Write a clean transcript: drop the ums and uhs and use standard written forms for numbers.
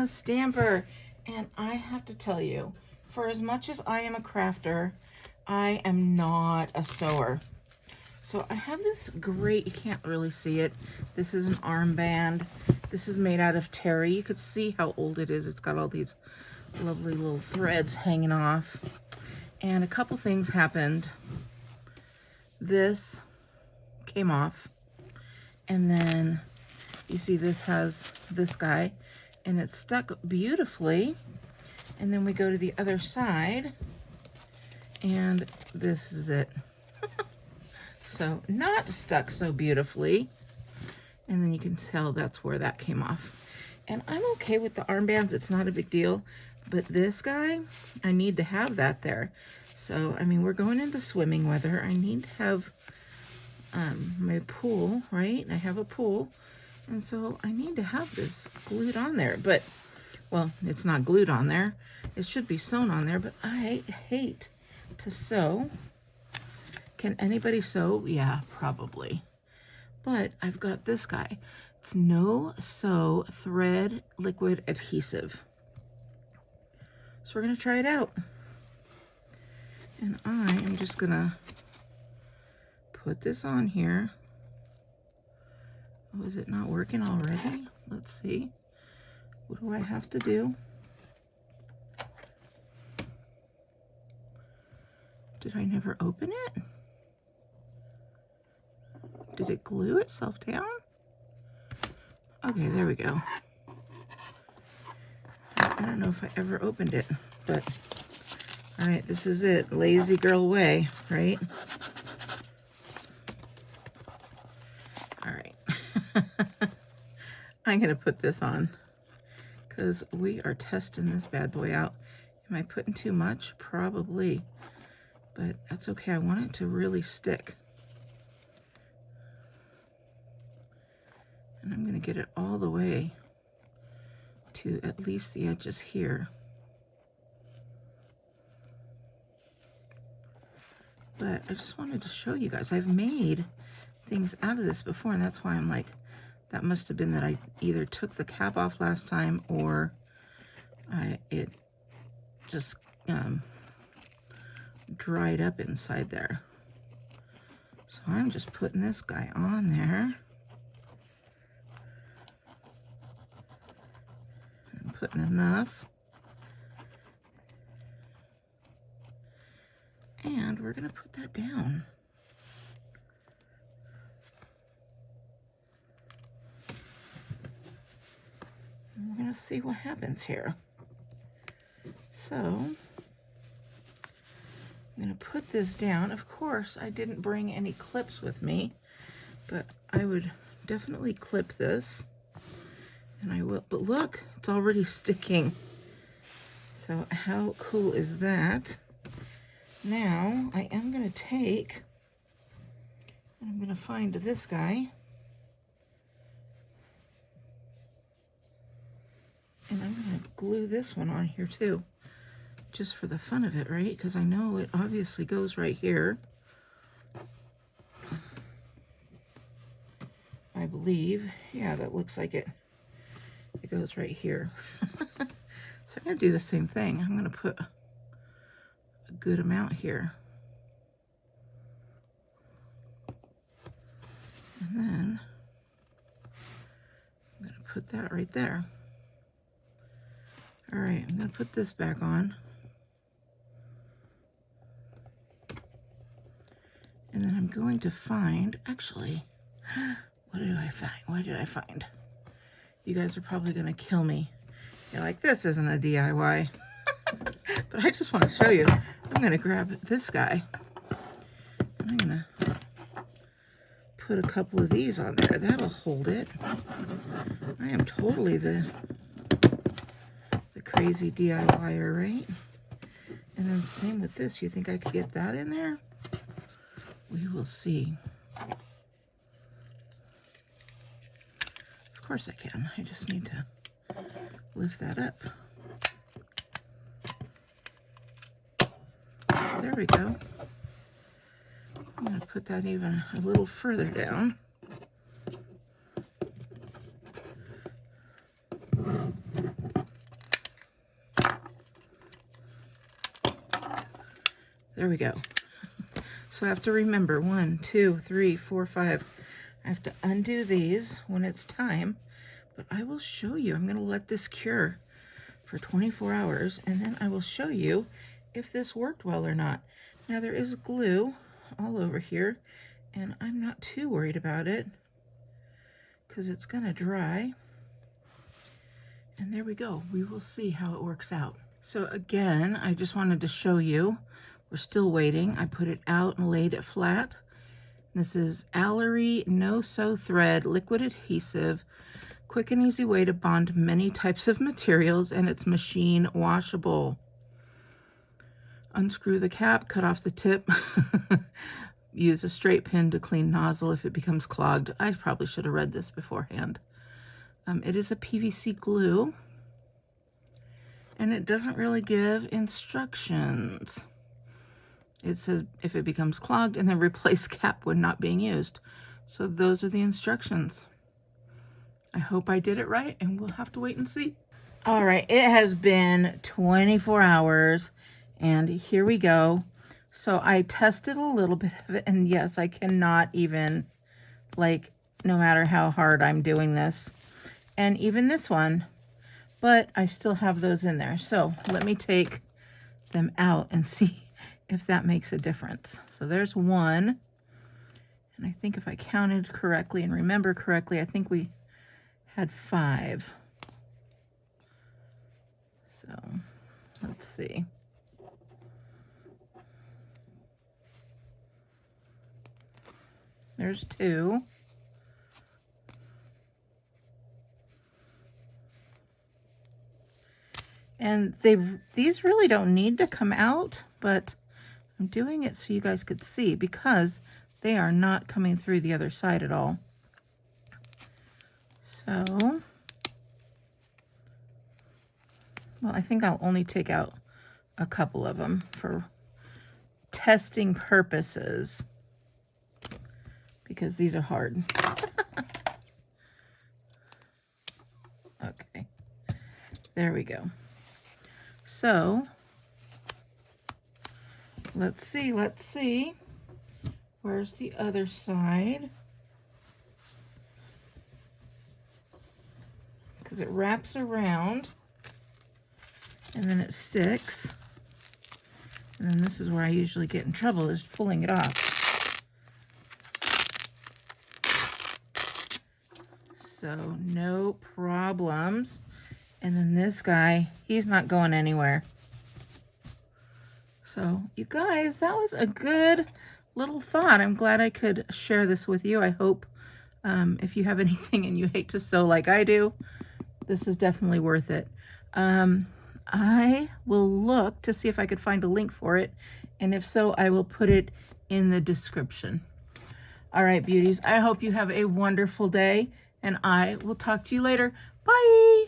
a stamper. And I have to tell you, for as much as I am a crafter, I am not a sewer. So I have this great, you can't really see it. This is an armband. This is made out of terry. You could see how old it is. It's got all these lovely little threads hanging off. And a couple things happened. This came off. And then you see this has this guy. And it's stuck beautifully. And then we go to the other side. And this is it. So not stuck so beautifully. And then you can tell that's where that came off. And I'm okay with the armbands. It's not a big deal. But this guy, I need to have that there. So, I mean, we're going into swimming weather. I need to have my pool, right? I have a pool. And so I need to have this glued on there. But, well, it's not glued on there. It should be sewn on there. But I hate to sew. Can anybody sew? Yeah, probably. But I've got this guy. It's No Sew Thread Liquid Adhesive. So we're going to try it out. And I am just going to put this on here. Oh, is it not working already? Let's see. What do I have to do? Did I never open it? Did it glue itself down? Okay, there we go. I don't know if I ever opened it, but all right, this is it. Lazy girl way, right? All right. I'm going to put this on because we are testing this bad boy out. Am I putting too much? Probably, but that's okay. I want it to really stick. And I'm going to get it all the way to at least the edges here. But I just wanted to show you guys. I've made things out of this before, and that's why I'm like, that must have been that I either took the cap off last time or it just dried up inside there. So I'm just putting this guy on there. Putting enough, and we're going to put that down. And we're going to see what happens here. So I'm going to put this down. Of course, I didn't bring any clips with me, but I would definitely clip this. And I will, but look, it's already sticking. So how cool is that? Now I am going to take, I'm going to find this guy. And I'm going to glue this one on here too. Just for the fun of it, right? Because I know it obviously goes right here. I believe. Yeah, that looks like it. It goes right here. So I'm going to do the same thing. I'm going to put a good amount here. And then I'm going to put that right there. All right, I'm going to put this back on. And then I'm going to find, actually, what did I find? What did I find? You guys are probably going to kill me. You're like, this isn't a DIY. But I just want to show you. I'm going to grab this guy. And I'm going to put a couple of these on there. That'll hold it. I am totally the crazy DIYer, right? And then same with this. You think I could get that in there? We will see. Of course I can. I just need to lift that up. There we go. I'm going to put that even a little further down. There we go. So I have to remember 1, 2, 3, 4, 5. I have to undo these when it's time, but I will show you. I'm going to let this cure for 24 hours, and then I will show you if this worked well or not. Now there is glue all over here, and I'm not too worried about it because it's going to dry. And there we go. We will see how it works out. So again, I just wanted to show you. We're still waiting. I put it out and laid it flat. This is Allery No Sew Thread Liquid Adhesive. Quick and easy way to bond many types of materials, and it's machine washable. Unscrew the cap, cut off the tip. Use a straight pin to clean nozzle if it becomes clogged. I probably should have read this beforehand. It is a PVC glue, and it doesn't really give instructions. It says if it becomes clogged, and then replace cap when not being used. So those are the instructions. I hope I did it right, and we'll have to wait and see. All right, it has been 24 hours, and here we go. So I tested a little bit of it, and yes, I cannot even, like, no matter how hard I'm doing this, and even this one, but I still have those in there. So let me take them out and see if that makes a difference. So there's one, and I think if I counted correctly and remember correctly, I think we had 5. So let's see. There's 2. And these really don't need to come out, but I'm doing it so you guys could see because they are not coming through the other side at all. So, well, I think I'll only take out a couple of them for testing purposes because these are hard. Okay, there we go. So, let's see. Where's the other side? Because it wraps around and then it sticks. And then this is where I usually get in trouble, is pulling it off. So no problems. And then this guy, he's not going anywhere. So you guys, that was a good little thought. I'm glad I could share this with you. I hope if you have anything and you hate to sew like I do, this is definitely worth it. I will look to see if I could find a link for it. And if so, I will put it in the description. All right, beauties, I hope you have a wonderful day, and I will talk to you later. Bye.